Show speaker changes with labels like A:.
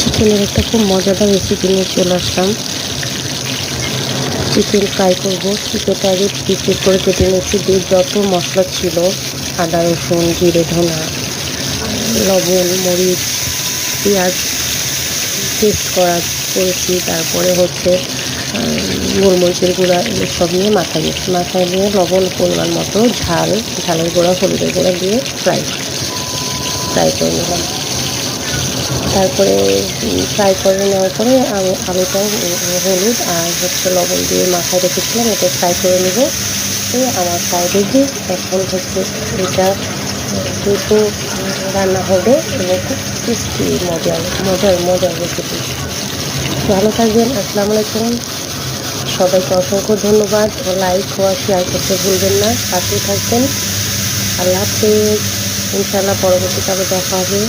A: চিকেনের একটা খুব মজাদার রেসিপি নিয়ে চলে আসলাম। চিকেন ফ্রাই করব। চিকেনটা আগে পিস পিস করে কেটে নিয়েছি। দিয়ে যত মশলা ছিল, আদা রসুন জিরে ধনা লবণ মরিচ পেঁয়াজ পেস্ট করেছি। তারপরে হচ্ছে গোলমরিচের গুঁড়া এগুলো সব নিয়ে মাথায় নিয়ে লবণ পরিমাণ মতো ঝালের গুঁড়া হলুদের গুঁড়া দিয়ে ফ্রাই করে নিলাম। তারপরে ফ্রাই করে নেওয়ার পরে আমি আলুটাও হলুদ আর হচ্ছে লবণ দিয়ে মাথায় রেখেছিলাম, এটা ফ্রাই করে নেব। আমার সাইডে যে এখন হচ্ছে এটা দ্রুত রান্না হবে এবং খুব টেস্টি মজার রেসিপি। ভালো থাকবেন। আসসালামু আলাইকুম। সবাইকে অসংখ্য ধন্যবাদ। লাইক ও শেয়ার করতে ভুলবেন না। পাশে থাকবেন। আল্লাহ হাফেজ। ইনশাআল্লাহ পরবর্তীকালে দেখা হবে।